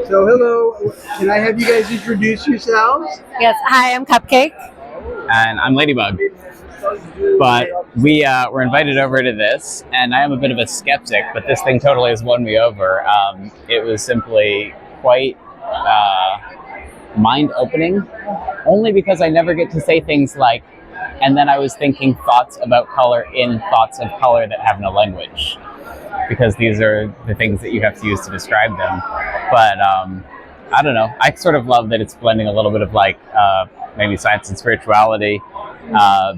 So hello, can I have you guys introduce yourselves? Yes. Hi, I'm Cupcake. And I'm Ladybug. But we were invited over to this, and I am a bit of a skeptic, but this thing totally has won me over. It was simply quite mind-opening, only because I never get to say things like, and then I was thinking thoughts about color in thoughts of color that have no language, because these are the things that you have to use to describe them. But I don't know, I sort of love that it's blending a little bit of like maybe science and spirituality,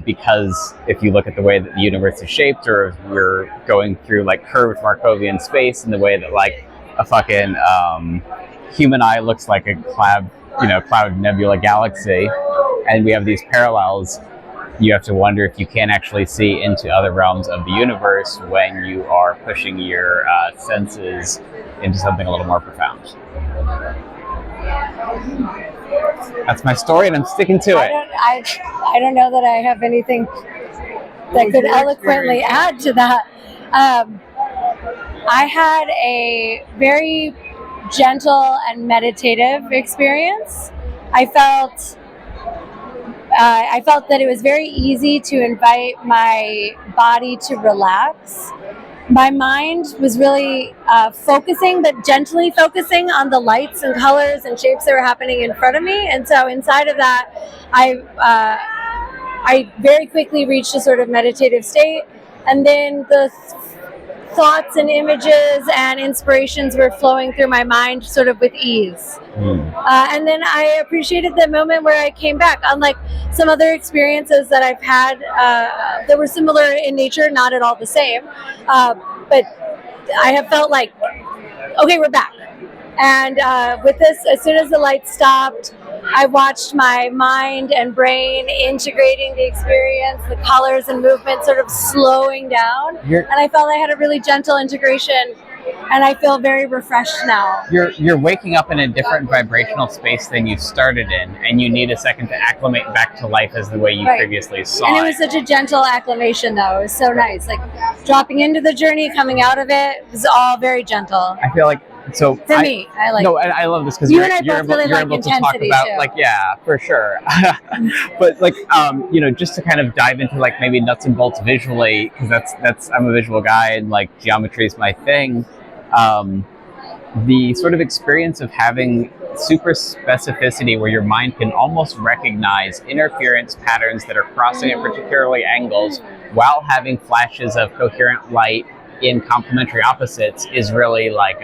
because if you look at the way that the universe is shaped, or if we're going through like curved Markovian space in the way that like a fucking human eye looks like a cloud nebula galaxy, and we have these parallels, you have to wonder if you can actually see into other realms of the universe when you are pushing your senses into something a little more profound. That's my story, and I'm sticking to it. I don't know that I have anything that could eloquently add to that. I had a very gentle and meditative experience. I felt that it was very easy to invite my body to relax. My mind was really focusing, but gently focusing on the lights and colors and shapes that were happening in front of me. And so inside of that, I very quickly reached a sort of meditative state. And then the thoughts and images and inspirations were flowing through my mind sort of with ease. And then I appreciated the moment where I came back. Unlike some other experiences that I've had that were similar in nature, not at all the same, but I have felt like, okay, we're back. And with this, as soon as the lights stopped, I watched my mind and brain integrating the experience, the colors and movement sort of slowing down. And I felt I had a really gentle integration, and I feel very refreshed now. You're waking up in a different vibrational space than you started in, and you need a second to acclimate back to life as the way you previously saw it. And it was such a gentle acclimation, though. It was so nice. Like dropping into the journey, coming out of it, was all very gentle. I feel like, so for me, I like. No, I love this because you you're and I both able, really you're like able to talk intensity, about too. like, yeah, for sure. But like, just to kind of dive into like maybe nuts and bolts visually, because that's I'm a visual guy and like geometry is my thing. The sort of experience of having super specificity where your mind can almost recognize interference patterns that are crossing at particularly angles while having flashes of coherent light in complementary opposites is really like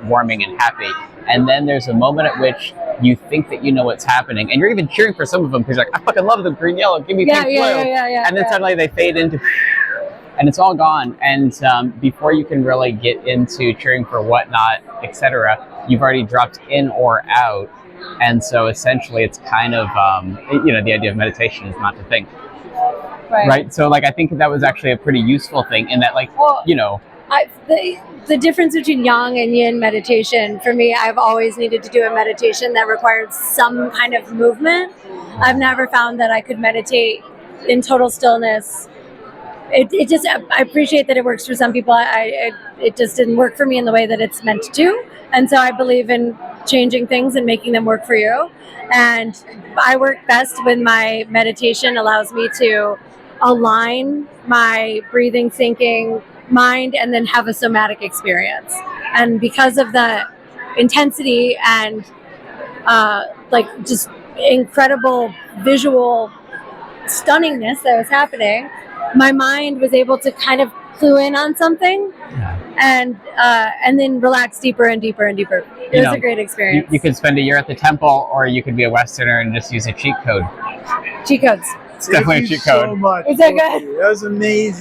warming and happy. And then there's a moment at which you think that you know what's happening, and you're even cheering for some of them because you're like, I fucking love the green, yellow, give me pink, blue. And then suddenly they fade into, and it's all gone. And before you can really get into cheering for whatnot, etc., you've already dropped in or out. And so essentially it's kind of, the idea of meditation is not to think. Right. So like, I think that was actually a pretty useful thing in that, like, the difference between yang and yin meditation, for me, I've always needed to do a meditation that required some kind of movement. I've never found that I could meditate in total stillness. It just, I appreciate that it works for some people. It just didn't work for me in the way that it's meant to. And so I believe in changing things and making them work for you. And I work best when my meditation allows me to align my breathing, thinking, mind, and then have a somatic experience. And because of the intensity and just incredible visual stunningness that was happening, my mind was able to kind of clue in on something and then relax deeper and deeper and deeper. It was a great experience. You could spend a year at the temple, or you could be a Westerner and just use a cheat code. Cheat codes. It's definitely a cheat code. Thank you so much. Is that good? That was amazing.